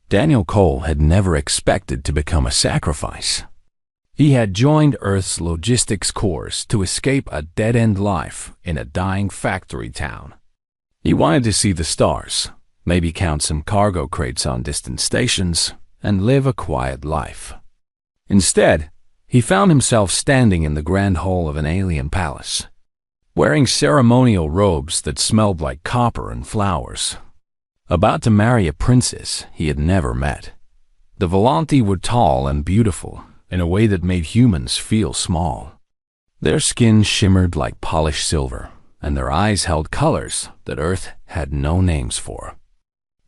Daniel Cole had never expected to become a sacrifice. He had joined Earth's logistics corps to escape a dead-end life in a dying factory town. He wanted to see the stars, maybe count some cargo crates on distant stations, and live a quiet life. Instead, he found himself standing in the grand hall of an alien palace, wearing ceremonial robes that smelled like copper and flowers, about to marry a princess he had never met. The Volanti were tall and beautiful in a way that made humans feel small. Their skin shimmered like polished silver, and their eyes held colors that Earth had no names for.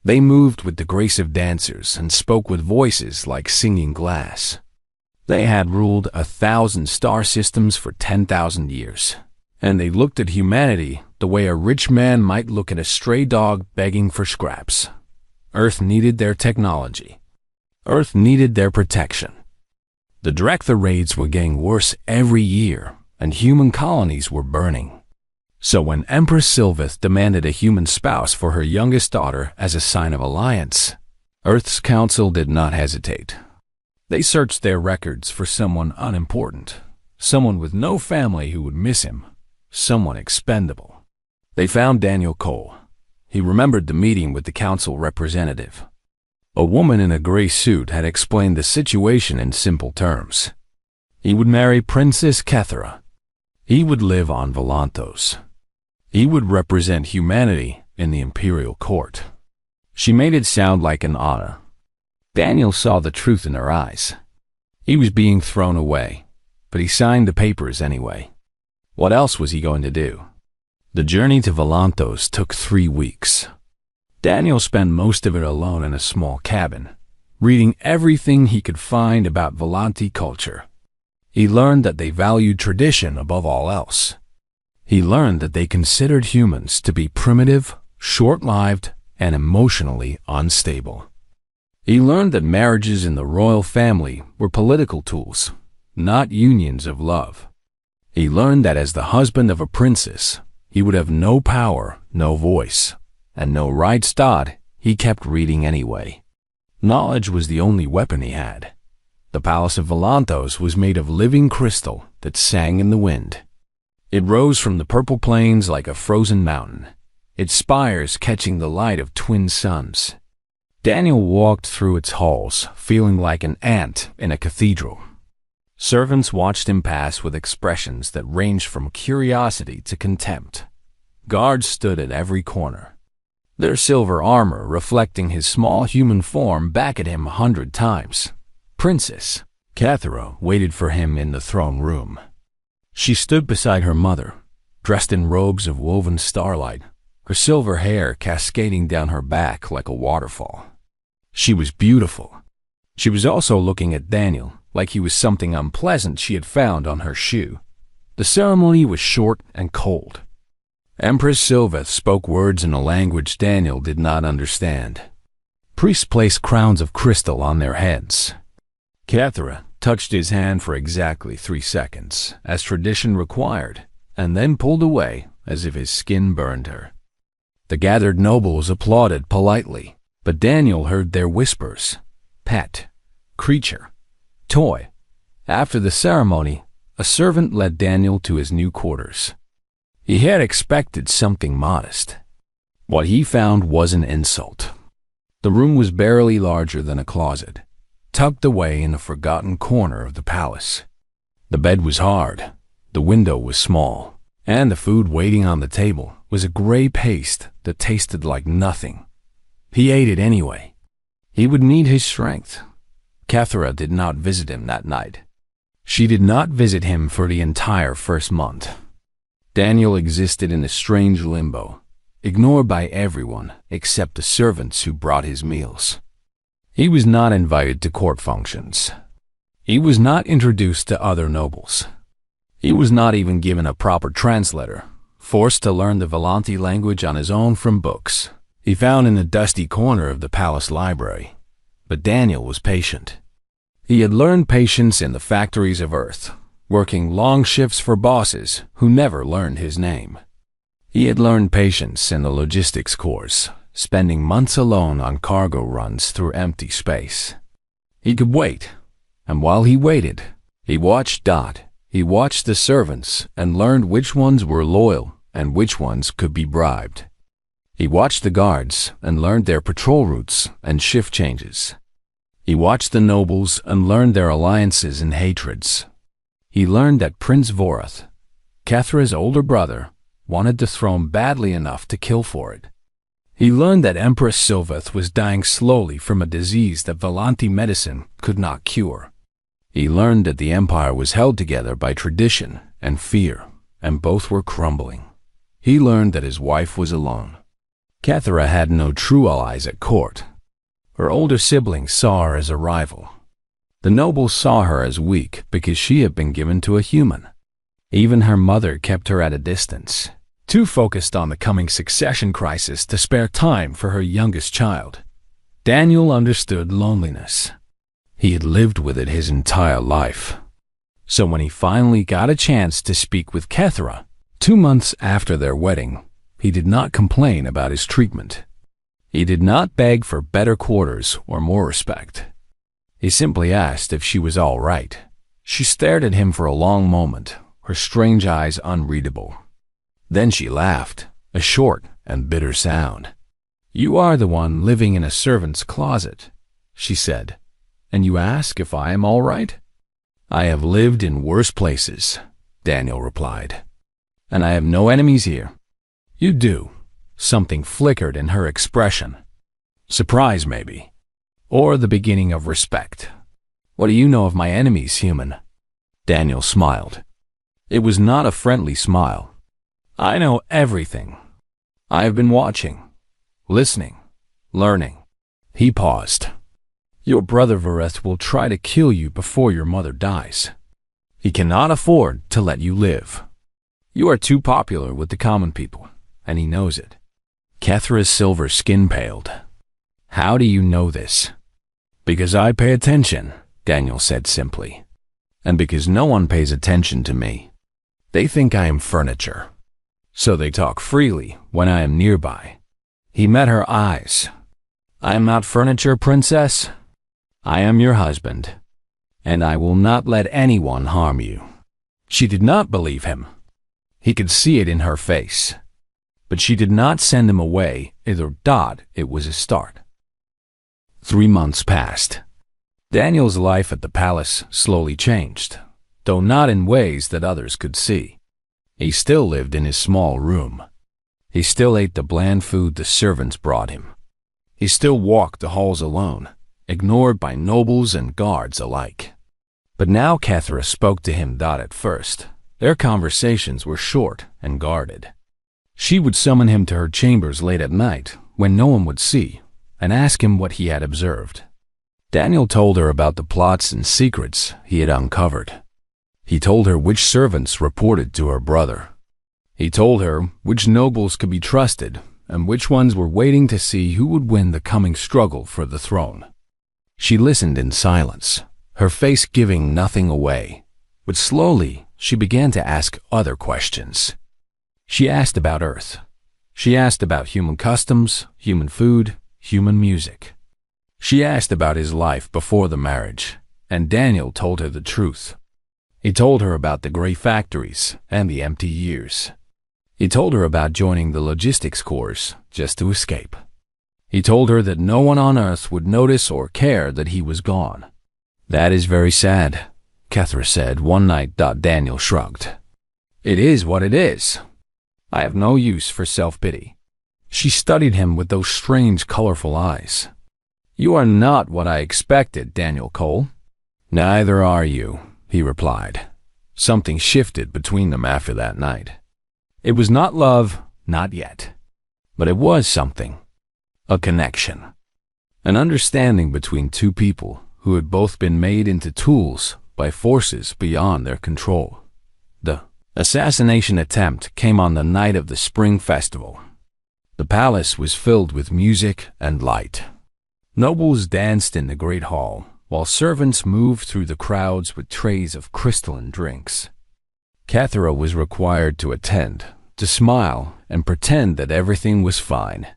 They moved with the grace of dancers and spoke with voices like singing glass. They had ruled 1,000 star systems for 10,000 years, and they looked at humanity the way a rich man might look at a stray dog begging for scraps. Earth needed their technology. Earth needed their protection. The Drekthar raids were getting worse every year, and human colonies were burning. So when Empress Sylveth demanded a human spouse for her youngest daughter as a sign of alliance, Earth's council did not hesitate. They searched their records for someone unimportant, someone with no family who would miss him, someone expendable. They found Daniel Cole. He remembered the meeting with the council representative. A woman in a gray suit had explained the situation in simple terms. He would marry Princess Kethera. He would live on Volantos. He would represent humanity in the imperial court. She made it sound like an honor. Daniel saw the truth in her eyes. He was being thrown away, but he signed the papers anyway. What else was he going to do? The journey to Volantos took 3 weeks. Daniel spent most of it alone in a small cabin, reading everything he could find about Volanti culture. He learned that they valued tradition above all else. He learned that they considered humans to be primitive, short-lived, and emotionally unstable. He learned that marriages in the royal family were political tools, not unions of love. He learned that as the husband of a princess, he would have no power, no voice, and no Reichstag. He kept reading anyway. Knowledge was the only weapon he had. The Palace of Volantos was made of living crystal that sang in the wind. It rose from the purple plains like a frozen mountain, its spires catching the light of twin suns. Daniel walked through its halls, feeling like an ant in a cathedral. Servants watched him pass with expressions that ranged from curiosity to contempt. Guards stood at every corner, their silver armor reflecting his small human form back at him 100 times. Princess Kethera waited for him in the throne room. She stood beside her mother, dressed in robes of woven starlight, her silver hair cascading down her back like a waterfall. She was beautiful. She was also looking at Daniel like he was something unpleasant she had found on her shoe. The ceremony was short and cold. Empress Sylveth spoke words in a language Daniel did not understand. Priests placed crowns of crystal on their heads. Kethera touched his hand for exactly 3 seconds, as tradition required, and then pulled away as if his skin burned her. The gathered nobles applauded politely, but Daniel heard their whispers: pet, creature, toy. After the ceremony, a servant led Daniel to his new quarters. He had expected something modest. What he found was an insult. The room was barely larger than a closet, tucked away in a forgotten corner of the palace. The bed was hard, the window was small, and the food waiting on the table was a gray paste that tasted like nothing. He ate it anyway. He would need his strength. Kethera did not visit him that night. She did not visit him for the entire first month. Daniel existed in a strange limbo, ignored by everyone except the servants who brought his meals. He was not invited to court functions. He was not introduced to other nobles. He was not even given a proper translator, forced to learn the Volanti language on his own from books he found in a dusty corner of the palace library. But Daniel was patient. He had learned patience in the factories of Earth, working long shifts for bosses who never learned his name. He had learned patience in the logistics corps, spending months alone on cargo runs through empty space. He could wait, and while he waited, he watched Dot. He watched the servants and learned which ones were loyal and which ones could be bribed. He watched the guards and learned their patrol routes and shift changes. He watched the nobles and learned their alliances and hatreds. He learned that Prince Vorath, Kethra's older brother, wanted the throne badly enough to kill for it. He learned that Empress Sylveth was dying slowly from a disease that Valanti medicine could not cure. He learned that the empire was held together by tradition and fear, and both were crumbling. He learned that his wife was alone. Kethra had no true allies at court. Her older siblings saw her as a rival. The nobles saw her as weak because she had been given to a human. Even her mother kept her at a distance, too focused on the coming succession crisis to spare time for her youngest child. Daniel understood loneliness. He had lived with it his entire life. So when he finally got a chance to speak with Kethra, 2 months after their wedding, he did not complain about his treatment. He did not beg for better quarters or more respect. He simply asked if she was all right. She stared at him for a long moment, her strange eyes unreadable. Then she laughed, a short and bitter sound. "You are the one living in a servant's closet," she said, "and you ask if I am all right?" "I have lived in worse places," Daniel replied, "and I have no enemies here." "You do." Something flickered in her expression. Surprise, maybe. Or the beginning of respect. "What do you know of my enemies, human?" Daniel smiled. It was not a friendly smile. "I know everything. I have been watching, listening, learning." He paused. "Your brother Vareth will try to kill you before your mother dies. He cannot afford to let you live. You are too popular with the common people, and he knows it." Kethra's silver skin paled. "How do you know this?" "Because I pay attention," Daniel said simply. "And because no one pays attention to me. They think I am furniture. So they talk freely when I am nearby." He met her eyes. "I am not furniture, princess. I am your husband, and I will not let anyone harm you." She did not believe him. He could see it in her face. But she did not send him away, either. It was a start. 3 months passed. Daniel's life at the palace slowly changed, though not in ways that others could see. He still lived in his small room. He still ate the bland food the servants brought him. He still walked the halls alone, ignored by nobles and guards alike. But now Kethra spoke to him. At first, their conversations were short and guarded. She would summon him to her chambers late at night, when no one would see, and ask him what he had observed. Daniel told her about the plots and secrets he had uncovered. He told her which servants reported to her brother. He told her which nobles could be trusted and which ones were waiting to see who would win the coming struggle for the throne. She listened in silence, her face giving nothing away, but slowly she began to ask other questions. She asked about Earth. She asked about human customs, human food, human music. She asked about his life before the marriage, and Daniel told her the truth. He told her about the gray factories and the empty years. He told her about joining the logistics course just to escape. He told her that no one on Earth would notice or care that he was gone. "That is very sad," Kethra said one night. Daniel shrugged. "It is what it is. I have no use for self-pity." She studied him with those strange, colorful eyes. "You are not what I expected, Daniel Cole." "Neither are you," he replied. Something shifted between them after that night. It was not love, not yet. But it was something. A connection. An understanding between two people who had both been made into tools by forces beyond their control. The assassination attempt came on the night of the spring festival. The palace was filled with music and light. Nobles danced in the great hall, while servants moved through the crowds with trays of crystalline drinks. Kethra was required to attend, to smile, and pretend that everything was fine.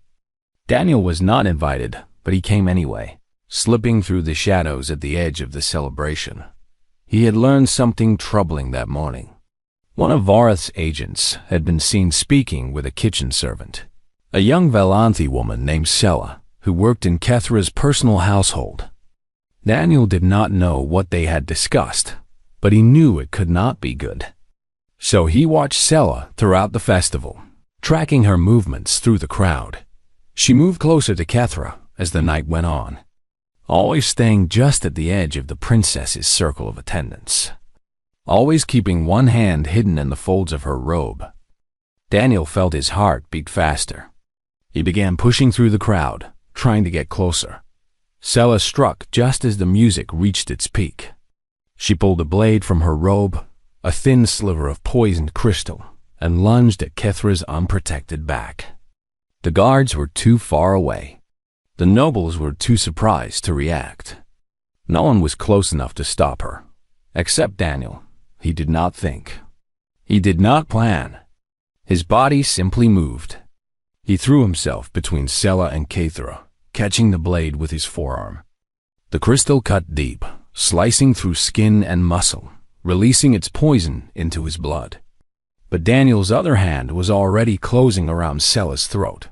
Daniel was not invited, but he came anyway, slipping through the shadows at the edge of the celebration. He had learned something troubling that morning. One of Vorath's agents had been seen speaking with a kitchen servant, a young Valanthi woman named Sela, who worked in Kethra's personal household. Daniel did not know what they had discussed, but he knew it could not be good. So he watched Sela throughout the festival, tracking her movements through the crowd. She moved closer to Kethra as the night went on, always staying just at the edge of the princess's circle of attendants, always keeping one hand hidden in the folds of her robe. Daniel felt his heart beat faster. He began pushing through the crowd, trying to get closer. Sela struck just as the music reached its peak. She pulled a blade from her robe, a thin sliver of poisoned crystal, and lunged at Kethra's unprotected back. The guards were too far away. The nobles were too surprised to react. No one was close enough to stop her, except Daniel. He did not think. He did not plan. His body simply moved. He threw himself between Sela and Kethra, catching the blade with his forearm. The crystal cut deep, slicing through skin and muscle, releasing its poison into his blood. But Daniel's other hand was already closing around Sela's throat.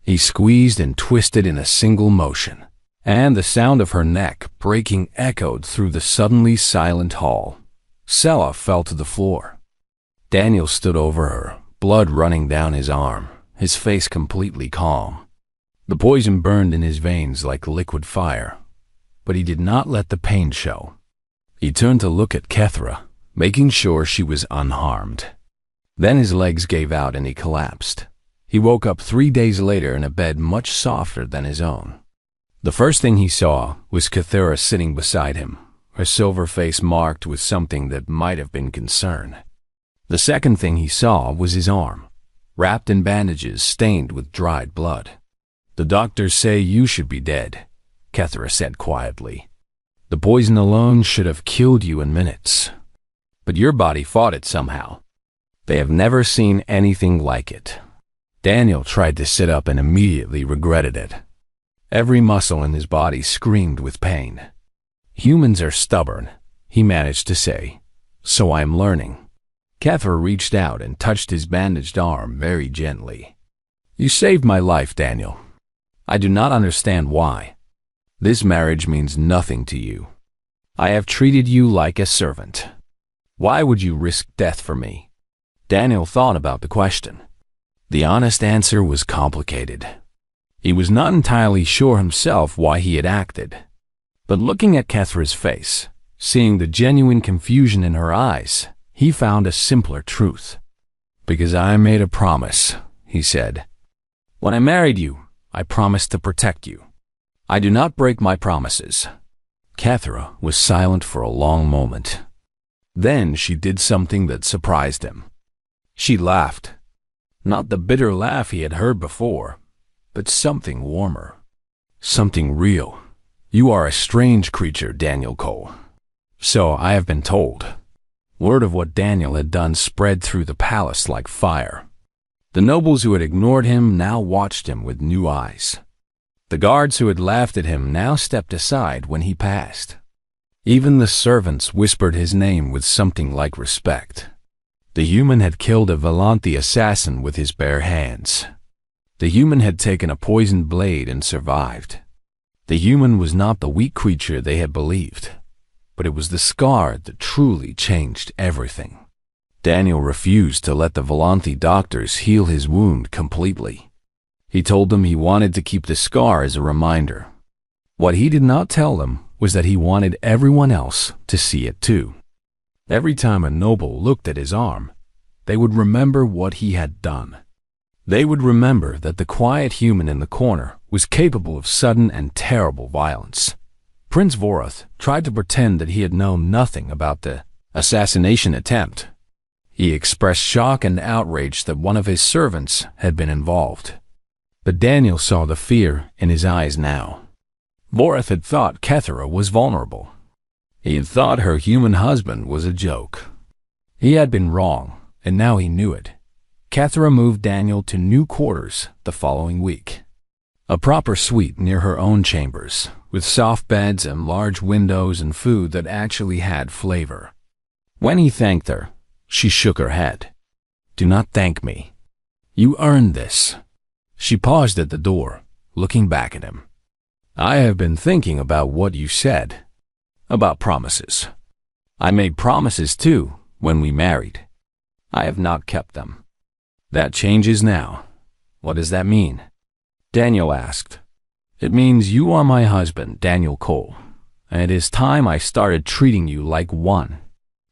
He squeezed and twisted in a single motion, and the sound of her neck breaking echoed through the suddenly silent hall. Sela fell to the floor. Daniel stood over her, blood running down his arm, his face completely calm. The poison burned in his veins like liquid fire, but he did not let the pain show. He turned to look at Kethra, making sure she was unharmed. Then his legs gave out and he collapsed. He woke up 3 days later in a bed much softer than his own. The first thing he saw was Kethra sitting beside him, her silver face marked with something that might have been concern. The second thing he saw was his arm, wrapped in bandages stained with dried blood. "The doctors say you should be dead," Kethra said quietly. "The poison alone should have killed you in minutes. But your body fought it somehow. They have never seen anything like it." Daniel tried to sit up and immediately regretted it. Every muscle in his body screamed with pain. "Humans are stubborn," he managed to say, "so I am learning." Kethra reached out and touched his bandaged arm very gently. "You saved my life, Daniel. I do not understand why. This marriage means nothing to you. I have treated you like a servant. Why would you risk death for me?" Daniel thought about the question. The honest answer was complicated. He was not entirely sure himself why he had acted. But looking at Kethra's face, seeing the genuine confusion in her eyes, he found a simpler truth. "Because I made a promise," he said. "When I married you, I promised to protect you. I do not break my promises." Kethra was silent for a long moment. Then she did something that surprised him. She laughed. Not the bitter laugh he had heard before, but something warmer. Something real. "You are a strange creature, Daniel Cole. So I have been told." Word of what Daniel had done spread through the palace like fire. The nobles who had ignored him now watched him with new eyes. The guards who had laughed at him now stepped aside when he passed. Even the servants whispered his name with something like respect. The human had killed a Valanthi assassin with his bare hands. The human had taken a poisoned blade and survived. The human was not the weak creature they had believed, but it was the scar that truly changed everything. Daniel refused to let the Valanthi doctors heal his wound completely. He told them he wanted to keep the scar as a reminder. What he did not tell them was that he wanted everyone else to see it too. Every time a noble looked at his arm, they would remember what he had done. They would remember that the quiet human in the corner was capable of sudden and terrible violence. Prince Vorath tried to pretend that he had known nothing about the assassination attempt. He expressed shock and outrage that one of his servants had been involved. But Daniel saw the fear in his eyes now. Vorath had thought Kethra was vulnerable. He had thought her human husband was a joke. He had been wrong, and now he knew it. Kethra moved Daniel to new quarters the following week. A proper suite near her own chambers, with soft beds and large windows and food that actually had flavor. When he thanked her, she shook her head. "Do not thank me. You earned this." She paused at the door, looking back at him. "I have been thinking about what you said. About promises. I made promises too when we married. I have not kept them. That changes now. What does that mean?" Daniel asked. "It means you are my husband, Daniel Cole, and it is time I started treating you like one."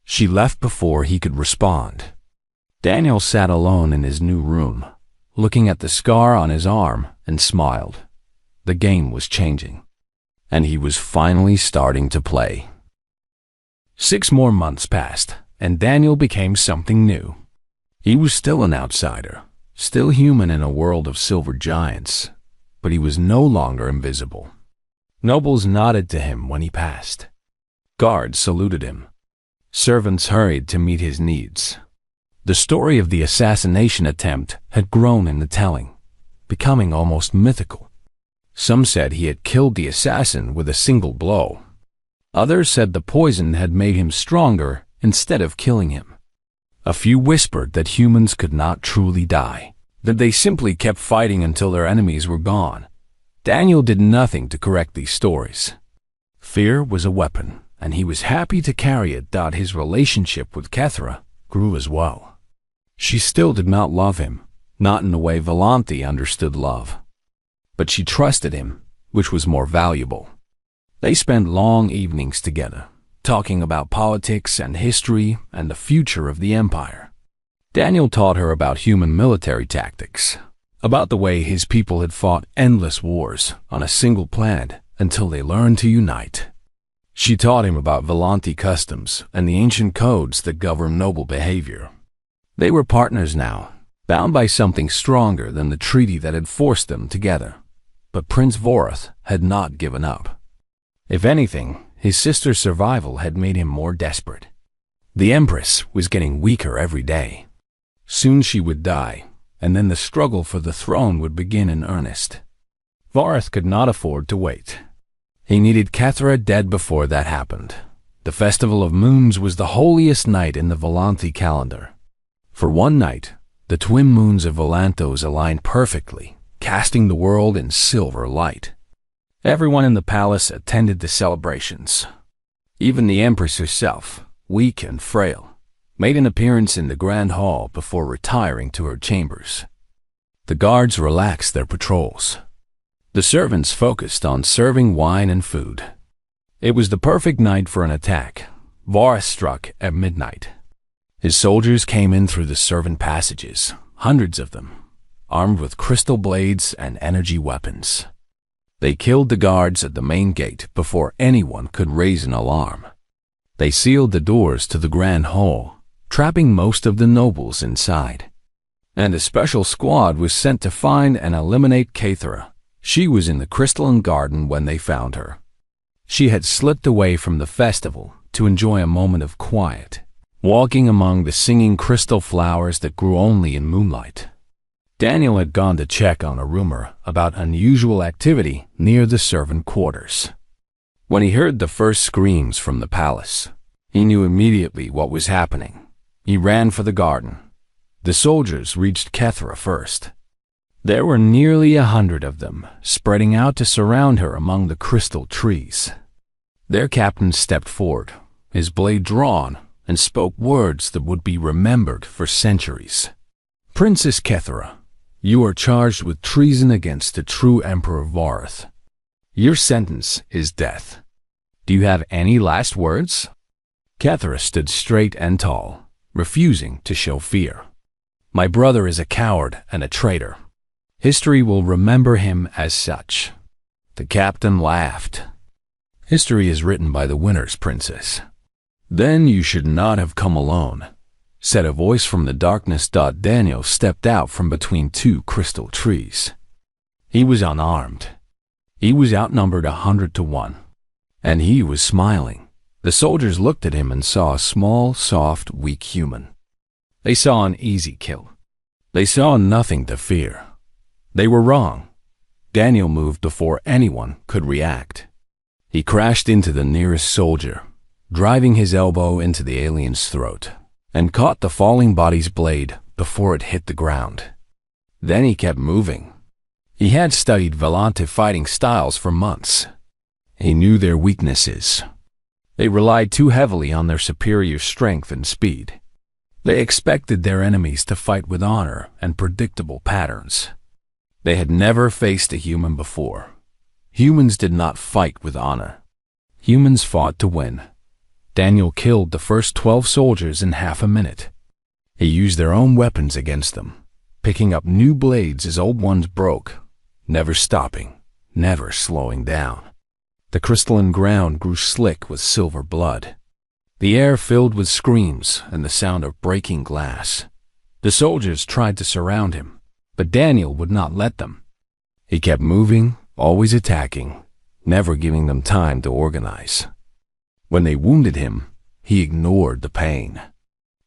She left before he could respond. Daniel sat alone in his new room, looking at the scar on his arm, and smiled. The game was changing, and he was finally starting to play. 6 more months passed, and Daniel became something new. He was still an outsider, still human in a world of silver giants, but he was no longer invisible. Nobles nodded to him when he passed. Guards saluted him. Servants hurried to meet his needs. The story of the assassination attempt had grown in the telling, becoming almost mythical. Some said he had killed the assassin with a single blow. Others said the poison had made him stronger instead of killing him. A few whispered that humans could not truly die, that they simply kept fighting until their enemies were gone. Daniel did nothing to correct these stories. Fear was a weapon, and he was happy to carry it. His relationship with Kethra grew as well. She still did not love him, not in the way Volanthi understood love. But she trusted him, which was more valuable. They spent long evenings together, talking about politics and history and the future of the empire. Daniel taught her about human military tactics, about the way his people had fought endless wars on a single planet until they learned to unite. She taught him about Volanthi customs and the ancient codes that govern noble behavior. They were partners now, bound by something stronger than the treaty that had forced them together. But Prince Vorath had not given up. If anything, his sister's survival had made him more desperate. The Empress was getting weaker every day. Soon she would die, and then the struggle for the throne would begin in earnest. Vorath could not afford to wait. He needed Kethra dead before that happened. The Festival of Moons was the holiest night in the Volanthi calendar. For one night, the twin moons of Volanthos aligned perfectly, casting the world in silver light. Everyone in the palace attended the celebrations. Even the Empress herself, weak and frail, made an appearance in the grand hall before retiring to her chambers. The guards relaxed their patrols. The servants focused on serving wine and food. It was the perfect night for an attack. Vorath struck at midnight. His soldiers came in through the servant passages, hundreds of them, armed with crystal blades and energy weapons. They killed the guards at the main gate before anyone could raise an alarm. They sealed the doors to the grand hall, trapping most of the nobles inside. And a special squad was sent to find and eliminate Kethra. She was in the crystalline garden when they found her. She had slipped away from the festival to enjoy a moment of quiet, walking among the singing crystal flowers that grew only in moonlight. Daniel had gone to check on a rumor about unusual activity near the servant quarters. When he heard the first screams from the palace, he knew immediately what was happening. He ran for the garden. The soldiers reached Kethra first. There were nearly 100 of them, spreading out to surround her among the crystal trees. Their captain stepped forward, his blade drawn, and spoke words that would be remembered for centuries. "Princess Kethra, you are charged with treason against the true Emperor Vorath. Your sentence is death. Do you have any last words?" Kethra stood straight and tall, refusing to show fear. "My brother is a coward and a traitor. History will remember him as such." The captain laughed. "History is written by the winners, princess." "Then you should not have come alone," said a voice from the darkness. Daniel stepped out from between 2 crystal trees. He was unarmed. He was outnumbered 100 to 1. And he was smiling. The soldiers looked at him and saw a small, soft, weak human. They saw an easy kill. They saw nothing to fear. They were wrong. Daniel moved before anyone could react. He crashed into the nearest soldier, driving his elbow into the alien's throat, and caught the falling body's blade before it hit the ground. Then he kept moving. He had studied Volante fighting styles for months. He knew their weaknesses. They relied too heavily on their superior strength and speed. They expected their enemies to fight with honor and predictable patterns. They had never faced a human before. Humans did not fight with honor. Humans fought to win. Daniel killed the first 12 soldiers in half a minute. He used their own weapons against them, picking up new blades as old ones broke, never stopping, never slowing down. The crystalline ground grew slick with silver blood. The air filled with screams and the sound of breaking glass. The soldiers tried to surround him, but Daniel would not let them. He kept moving, always attacking, never giving them time to organize. When they wounded him, he ignored the pain.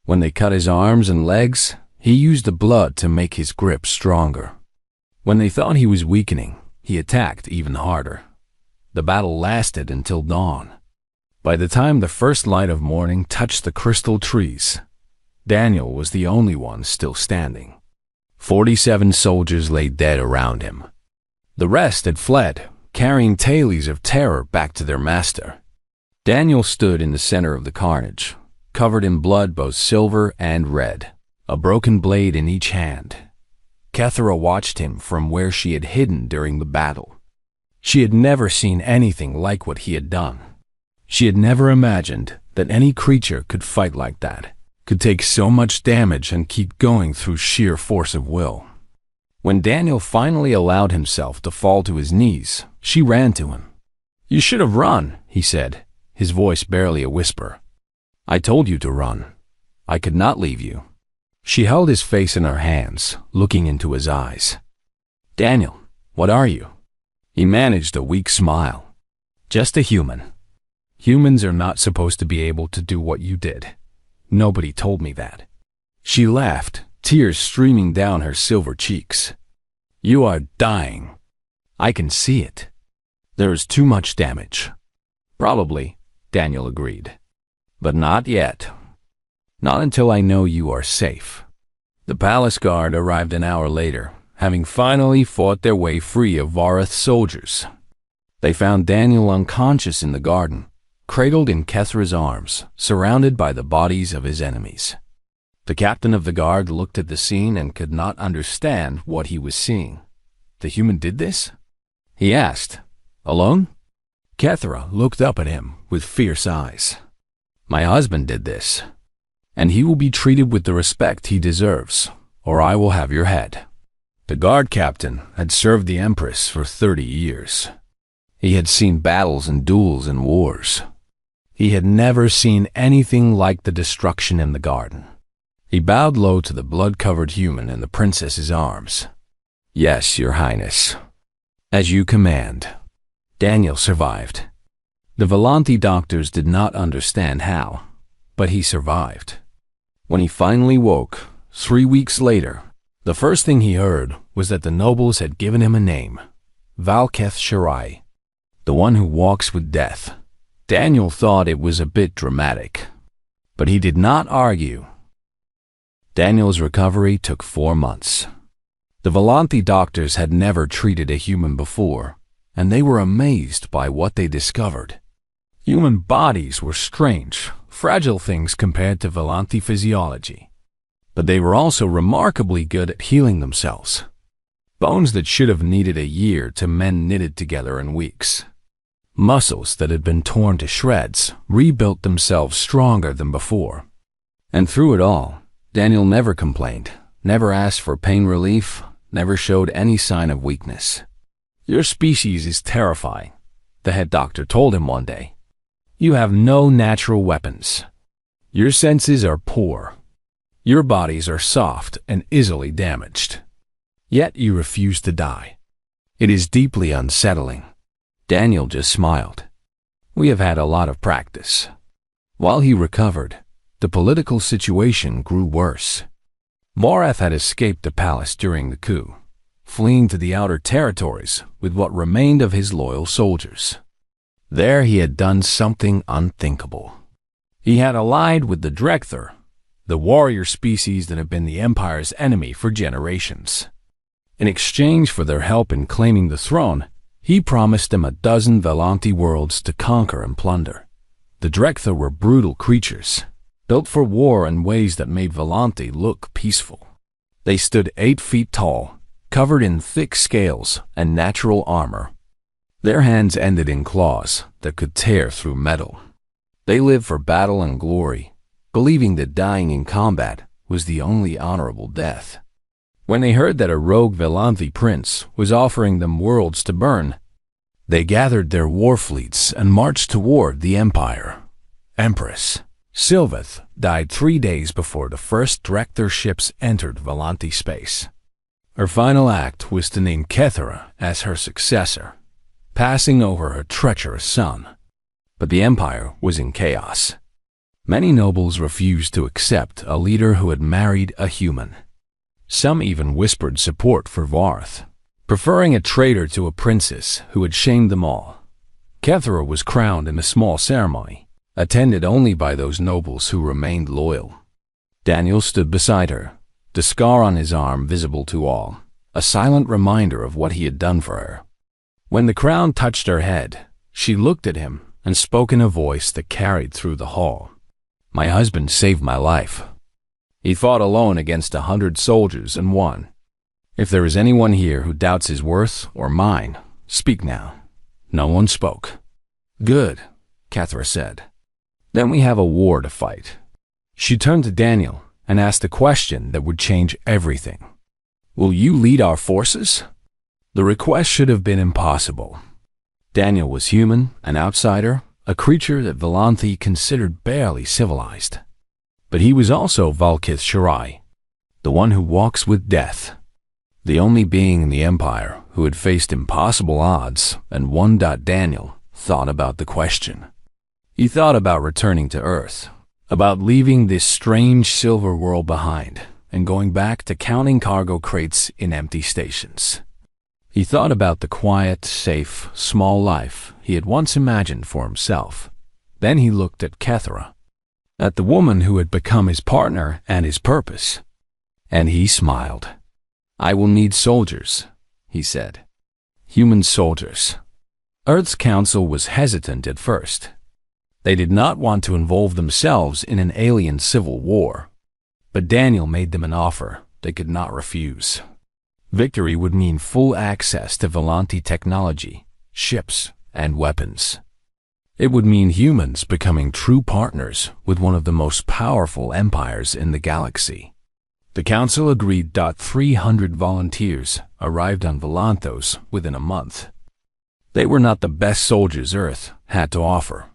When they cut his arms and legs, he used the blood to make his grip stronger. When they thought he was weakening, he attacked even harder. The battle lasted until dawn. By the time the first light of morning touched the crystal trees, Daniel was the only one still standing. 47 soldiers lay dead around him. The rest had fled, carrying tales of terror back to their master. Daniel stood in the center of the carnage, covered in blood both silver and red, a broken blade in each hand. Kethera watched him from where she had hidden during the battle. She had never seen anything like what he had done. She had never imagined that any creature could fight like that, could take so much damage and keep going through sheer force of will. When Daniel finally allowed himself to fall to his knees, she ran to him. "You should have run," he said, his voice barely a whisper. "I told you to run. I could not leave you." She held his face in her hands, looking into his eyes. "Daniel, what are you?" He managed a weak smile. "Just a human. Humans are not supposed to be able to do what you did. Nobody told me that." She laughed, tears streaming down her silver cheeks. "You are dying. I can see it. There is too much damage." "Probably," Daniel agreed. "But not yet. Not until I know you are safe." The palace guard arrived an hour later, having finally fought their way free of Vareth's soldiers. They found Daniel unconscious in the garden, cradled in Kethra's arms, surrounded by the bodies of his enemies. The captain of the guard looked at the scene and could not understand what he was seeing. "The human did this?" he asked. "Alone?" Kethra looked up at him with fierce eyes. "My husband did this, and he will be treated with the respect he deserves, or I will have your head." The guard captain had served the Empress for 30 years. He had seen battles and duels and wars. He had never seen anything like the destruction in the garden. He bowed low to the blood-covered human in the princess's arms. "Yes, Your Highness. As you command." Daniel survived. The Volante doctors did not understand how, but he survived. When he finally woke, 3 weeks later, the first thing he heard was that the nobles had given him a name, Valketh Shirai, the one who walks with death. Daniel thought it was a bit dramatic, but he did not argue. Daniel's recovery took 4 months. The Volante doctors had never treated a human before, and they were amazed by what they discovered. Human bodies were strange, fragile things compared to Volante physiology. But they were also remarkably good at healing themselves. Bones that should have needed a year to mend knitted together in weeks. Muscles that had been torn to shreds rebuilt themselves stronger than before. And through it all, Daniel never complained, never asked for pain relief, never showed any sign of weakness. "Your species is terrifying," the head doctor told him one day. "You have no natural weapons. Your senses are poor. Your bodies are soft and easily damaged. Yet you refuse to die. It is deeply unsettling." Daniel just smiled. "We have had a lot of practice." While he recovered, the political situation grew worse. Vareth had escaped the palace during the coup. fleeing to the outer territories with what remained of his loyal soldiers. There he had done something unthinkable. He had allied with the Drekther, the warrior species that had been the Empire's enemy for generations. In exchange for their help in claiming the throne, he promised them a dozen Volanti worlds to conquer and plunder. The Drekther were brutal creatures, built for war in ways that made Volanti look peaceful. They stood 8 feet tall, covered in thick scales and natural armor. Their hands ended in claws that could tear through metal. They lived for battle and glory, believing that dying in combat was the only honorable death. When they heard that a rogue Volanti prince was offering them worlds to burn, they gathered their war fleets and marched toward the Empire. Empress Sylveth died 3 days before the first Drekther ships entered Volanti space. Her final act was to name Kethera as her successor, passing over her treacherous son. But the Empire was in chaos. Many nobles refused to accept a leader who had married a human. Some even whispered support for Varth, preferring a traitor to a princess who had shamed them all. Kethera was crowned in a small ceremony, attended only by those nobles who remained loyal. Daniel stood beside her, the scar on his arm visible to all, a silent reminder of what he had done for her. When the crown touched her head, she looked at him and spoke in a voice that carried through the hall. "My husband saved my life. He fought alone against 100 soldiers and won. If there is anyone here who doubts his worth or mine, speak now." No one spoke. "Good," Kethera said. "Then we have a war to fight." She turned to Daniel and asked a question that would change everything. "Will you lead our forces?" The request should have been impossible. Daniel was human, an outsider, a creature that Volanti considered barely civilized. But he was also Valkith Shirai, the one who walks with death, the only being in the Empire who had faced impossible odds and won. Daniel thought about the question. He thought about returning to Earth, about leaving this strange silver world behind and going back to counting cargo crates in empty stations. He thought about the quiet, safe, small life he had once imagined for himself. Then he looked at Kethera, at the woman who had become his partner and his purpose. And he smiled. "I will need soldiers," he said. "Human soldiers." Earth's council was hesitant at first. They did not want to involve themselves in an alien civil war. But Daniel made them an offer they could not refuse. Victory would mean full access to Volanti technology, ships, and weapons. It would mean humans becoming true partners with one of the most powerful empires in the galaxy. The council agreed. 300 volunteers arrived on Volanthos within a month. They were not the best soldiers Earth had to offer.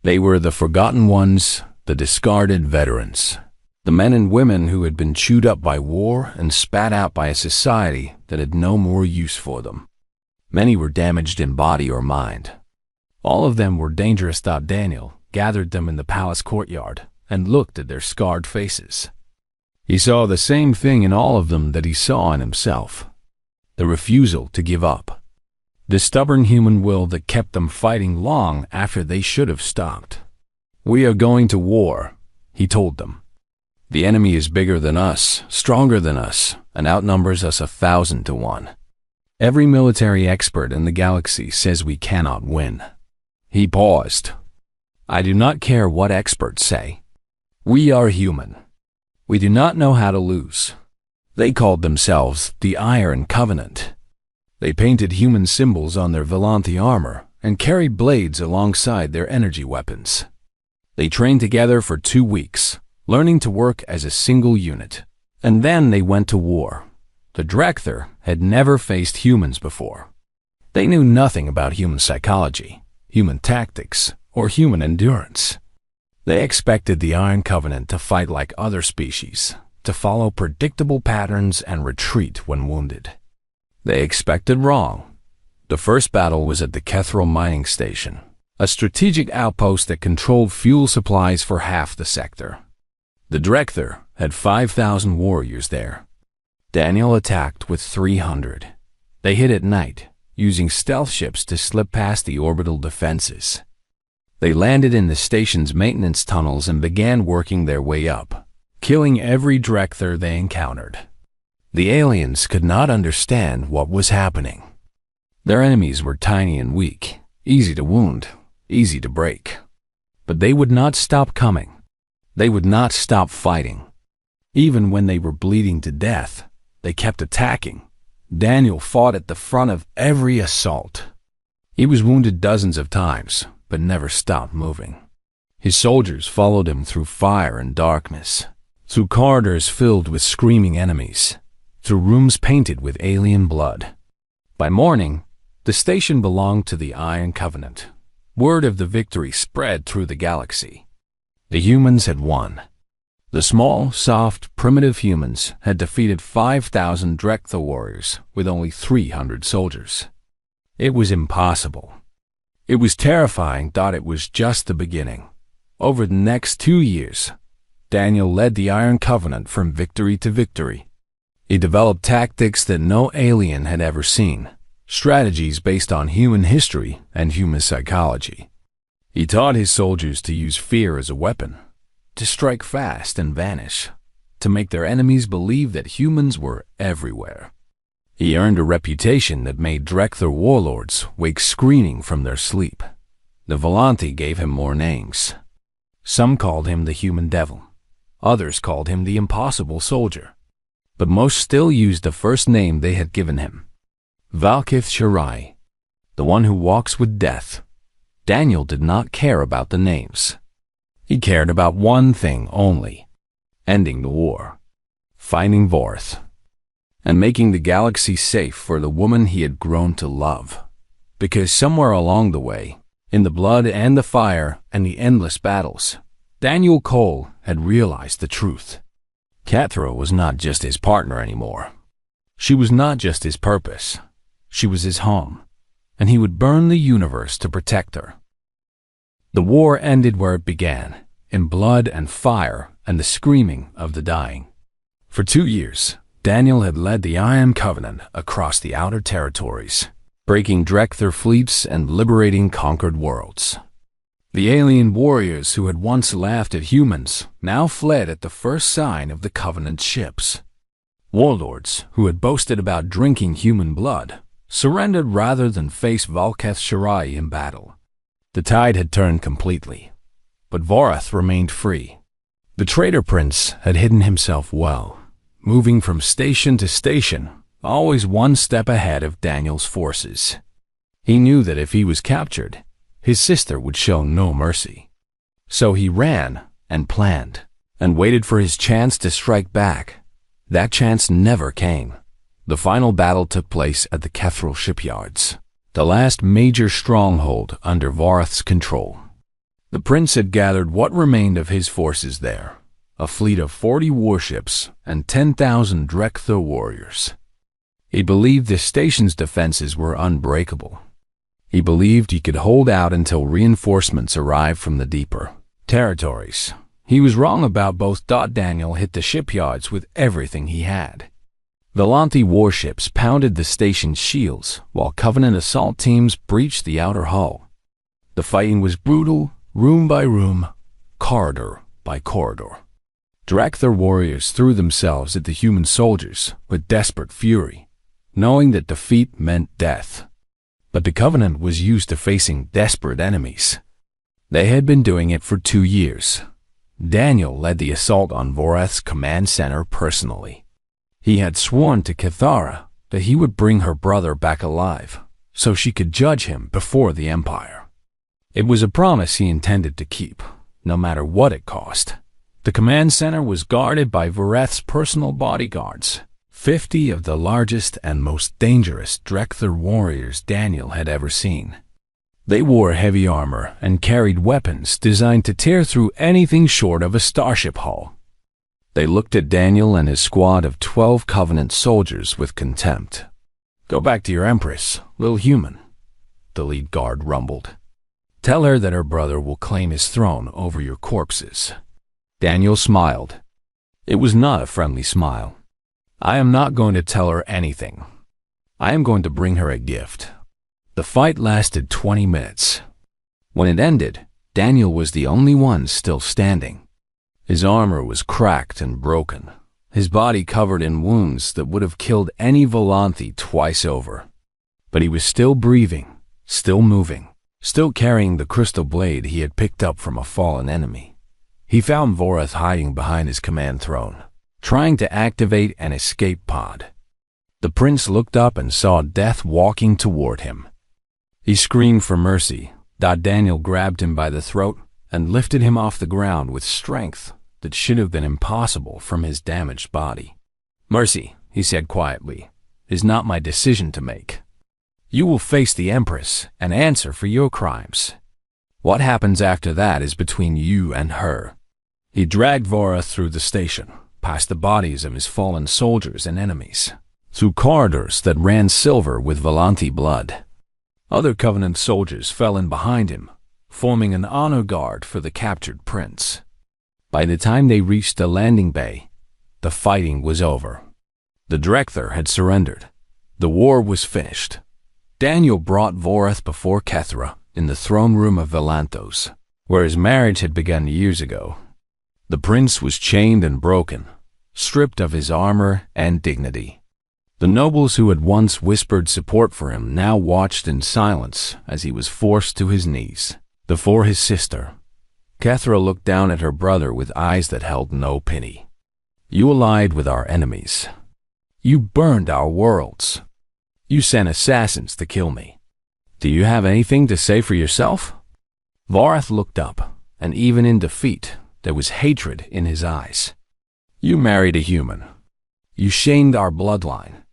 They were the forgotten ones, the discarded veterans. The men and women who had been chewed up by war and spat out by a society that had no more use for them. Many were damaged in body or mind. All of them were dangerous. Daniel gathered them in the palace courtyard and looked at their scarred faces. He saw the same thing in all of them that he saw in himself. The refusal to give up. The stubborn human will that kept them fighting long after they should have stopped. "We are going to war," he told them. "The enemy is bigger than us, stronger than us, and outnumbers us 1,000 to 1. Every military expert in the galaxy says we cannot win." He paused. "I do not care what experts say. We are human. We do not know how to lose." They called themselves the Iron Covenant. They painted human symbols on their Volanti armor and carried blades alongside their energy weapons. They trained together for 2 weeks, learning to work as a single unit. And then they went to war. The Drekther had never faced humans before. They knew nothing about human psychology, human tactics, or human endurance. They expected the Iron Covenant to fight like other species, to follow predictable patterns and retreat when wounded. They expected wrong. The first battle was at the Kethril mining station, a strategic outpost that controlled fuel supplies for half the sector. The Drekther had 5,000 warriors there. Daniel attacked with 300. They hit at night, using stealth ships to slip past the orbital defenses. They landed in the station's maintenance tunnels and began working their way up, killing every Drekther they encountered. The aliens could not understand what was happening. Their enemies were tiny and weak, easy to wound, easy to break. But they would not stop coming. They would not stop fighting. Even when they were bleeding to death, they kept attacking. Daniel fought at the front of every assault. He was wounded dozens of times, but never stopped moving. His soldiers followed him through fire and darkness, through corridors filled with screaming enemies, through rooms painted with alien blood. By morning, the station belonged to the Iron Covenant. Word of the victory spread through the galaxy. The humans had won. The small, soft, primitive humans had defeated 5,000 Drekther warriors with only 300 soldiers. It was impossible. It was terrifying, thought it was just the beginning. Over the next 2 years, Daniel led the Iron Covenant from victory to victory. He developed tactics that no alien had ever seen, strategies based on human history and human psychology. He taught his soldiers to use fear as a weapon, to strike fast and vanish, to make their enemies believe that humans were everywhere. He earned a reputation that made Drekther warlords wake screaming from their sleep. The Volanti gave him more names. Some called him the Human Devil. Others called him the Impossible Soldier. But most still used the first name they had given him, HFY, the one who walks with death. Daniel did not care about the names. He cared about one thing only: ending the war, finding Vorath, and making the galaxy safe for the woman he had grown to love. Because somewhere along the way, in the blood and the fire and the endless battles, Daniel Cole had realized the truth. Cathra was not just his partner anymore. She was not just his purpose. She was his home, and he would burn the universe to protect her. The war ended where it began, in blood and fire and the screaming of the dying. For 2 years, Daniel had led the Iron Covenant across the outer territories, breaking Drekther fleets and liberating conquered worlds. The alien warriors who had once laughed at humans now fled at the first sign of the Covenant ships. Warlords who had boasted about drinking human blood surrendered rather than face HFY in battle. The tide had turned completely, but Vorath remained free. The traitor prince had hidden himself well, moving from station to station, always one step ahead of Daniel's forces. He knew that if he was captured, his sister would show no mercy. So he ran and planned and waited for his chance to strike back. That chance never came. The final battle took place at the Kethral shipyards, the last major stronghold under Vorath's control. The prince had gathered what remained of his forces there, a fleet of 40 warships and 10,000 Drekther warriors. He believed the station's defenses were unbreakable. He believed he could hold out until reinforcements arrived from the deeper territories. He was wrong about both. Daniel hit the shipyards with everything he had. Volanti warships pounded the station's shields, while Covenant assault teams breached the outer hull. The fighting was brutal, room by room, corridor by corridor. Drekther warriors threw themselves at the human soldiers with desperate fury, knowing that defeat meant death. But the Covenant was used to facing desperate enemies. They had been doing it for 2 years. Daniel led the assault on Vorath's command center personally. He had sworn to Cathara that he would bring her brother back alive, so she could judge him before the Empire. It was a promise he intended to keep, no matter what it cost. The command center was guarded by Vorath's personal bodyguards, 50 of the largest and most dangerous Drekther warriors Daniel had ever seen. They wore heavy armor and carried weapons designed to tear through anything short of a starship hull. They looked at Daniel and his squad of 12 Covenant soldiers with contempt. "Go back to your Empress, little human," the lead guard rumbled. "Tell her that her brother will claim his throne over your corpses." Daniel smiled. It was not a friendly smile. I am not going to tell her anything. I am going to bring her a gift. The fight lasted 20 minutes. When it ended, Daniel was the only one still standing. His armor was cracked and broken, his body covered in wounds that would have killed any Volanthi twice over. But he was still breathing, still moving, still carrying the crystal blade he had picked up from a fallen enemy. He found Vorath hiding behind his command throne, trying to activate an escape pod. The prince looked up and saw death walking toward him. He screamed for mercy. Daniel grabbed him by the throat and lifted him off the ground with strength that should have been impossible from his damaged body. "Mercy," he said quietly, "is not my decision to make. You will face the Empress and answer for your crimes. What happens after that is between you and her." He dragged Vorath through the station, past the bodies of his fallen soldiers and enemies, through corridors that ran silver with Volanthi blood. Other Covenant soldiers fell in behind him, forming an honor guard for the captured prince. By the time they reached the landing bay, the fighting was over. The Director had surrendered. The war was finished. Daniel brought Vorath before Kethra in the throne room of Volanthos, where his marriage had begun years ago. The prince was chained and broken, stripped of his armor and dignity. The nobles who had once whispered support for him now watched in silence as he was forced to his knees before his sister. Kethra looked down at her brother with eyes that held no pity. "You allied with our enemies. You burned our worlds. You sent assassins to kill me. Do you have anything to say for yourself?" Vorath looked up, and even in defeat, there was hatred in his eyes. "You married a human. You shamed our bloodline.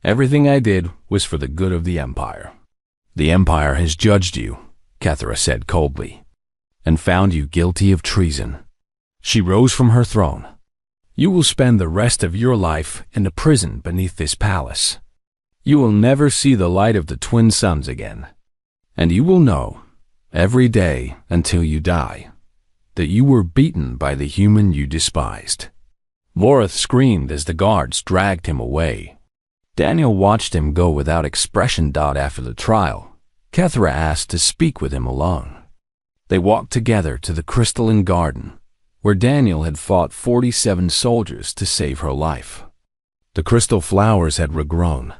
Everything I did was for the good of the Empire. The Empire has judged you," Kethra said coldly, "and found you guilty of treason." She rose from her throne. "You will spend the rest of your life in a prison beneath this palace. You will never see the light of the twin suns again. And you will know, every day until you die, that you were beaten by the human you despised." Vorath screamed as the guards dragged him away. Daniel watched him go without expression. After the trial, Kethra asked to speak with him alone. They walked together to the crystalline garden, where Daniel had fought 47 soldiers to save her life. The crystal flowers had regrown,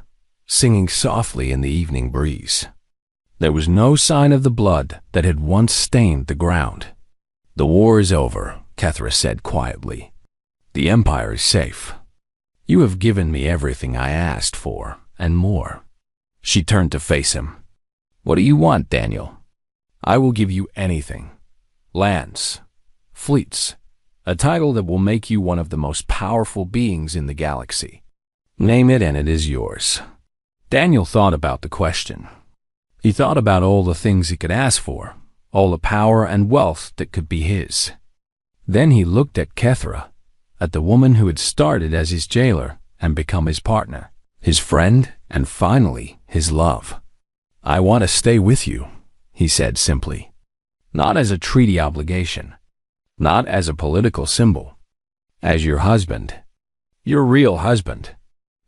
singing softly in the evening breeze. There was no sign of the blood that had once stained the ground. "The war is over," Kethra said quietly. "The Empire is safe. You have given me everything I asked for, and more." She turned to face him. "What do you want, Daniel?" "I will give you anything. Lands, fleets, a title that will make you one of the most powerful beings in the galaxy. Name it and it is yours." Daniel thought about the question. He thought about all the things he could ask for, all the power and wealth that could be his. Then he looked at Kethra, at the woman who had started as his jailer and become his partner, his friend, and finally his love. "I want to stay with you," he said simply. "Not as a treaty obligation, not as a political symbol, as your husband, your real husband."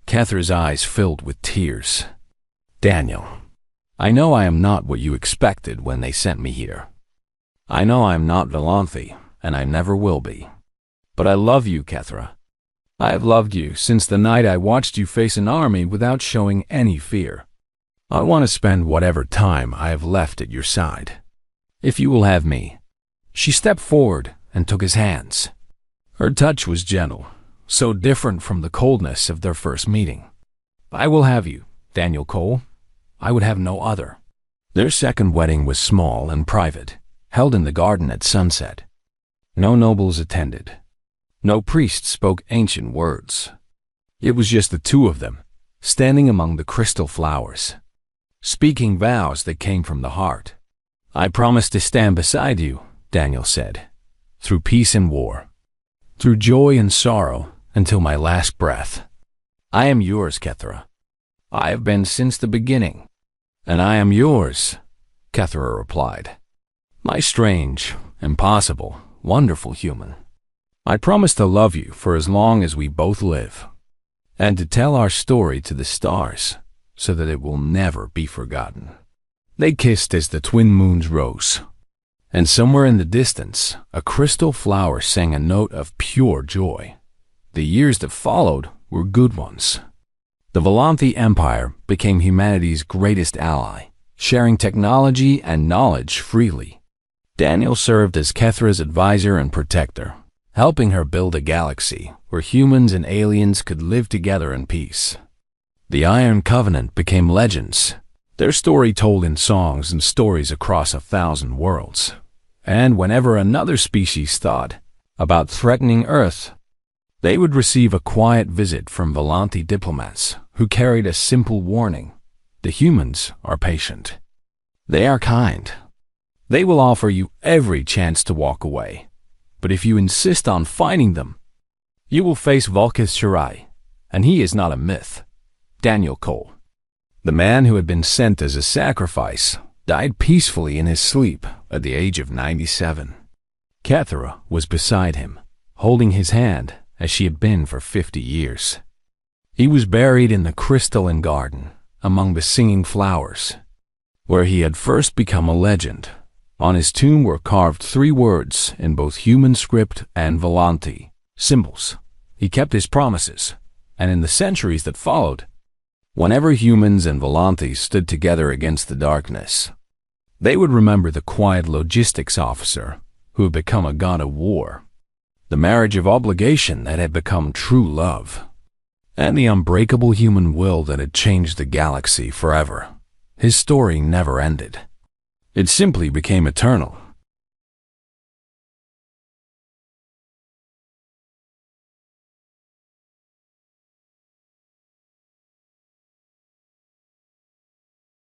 Kethra's eyes filled with tears. "Daniel, I know I am not what you expected when they sent me here. I know I am not Volanthi, and I never will be. But I love you, Kethra. I have loved you since the night I watched you face an army without showing any fear. I want to spend whatever time I have left at your side, if you will have me." She stepped forward and took his hands. Her touch was gentle, so different from the coldness of their first meeting. "I will have you, Daniel Cole. I would have no other." Their second wedding was small and private, held in the garden at sunset. No nobles attended. No priest spoke ancient words. It was just the two of them, standing among the crystal flowers, speaking vows that came from the heart. "I promise to stand beside you," Daniel said, "through peace and war, through joy and sorrow, until my last breath. I am yours, Kethra. I have been since the beginning." "And I am yours," Kethra replied. "My strange, impossible, wonderful human. I promise to love you for as long as we both live." and to tell our story to the stars so that it will never be forgotten. They kissed as the twin moons rose, and somewhere in the distance, a crystal flower sang a note of pure joy. The years that followed were good ones. The Volanthe Empire became humanity's greatest ally, sharing technology and knowledge freely. Daniel served as Kethra's advisor and protector, helping her build a galaxy where humans and aliens could live together in peace. The Iron Covenant became legends, their story told in songs and stories across 1,000 worlds. And whenever another species thought about threatening Earth, they would receive a quiet visit from Volanthe diplomats who carried a simple warning: the humans are patient. They are kind. They will offer you every chance to walk away. But if you insist on fighting them, you will face Volkith Shirai, and he is not a myth. Daniel Cole, the man who had been sent as a sacrifice, died peacefully in his sleep at the age of 97. Kethra was beside him, holding his hand as she had been for 50 years. He was buried in the crystalline garden among the singing flowers, where he had first become a legend. On his tomb were carved 3 words in both human script and Volanthe symbols. He kept his promises, and in the centuries that followed, whenever humans and Volanthe stood together against the darkness, they would remember the quiet logistics officer who had become a god of war, the marriage of obligation that had become true love, and the unbreakable human will that had changed the galaxy forever. His story never ended. It simply became eternal.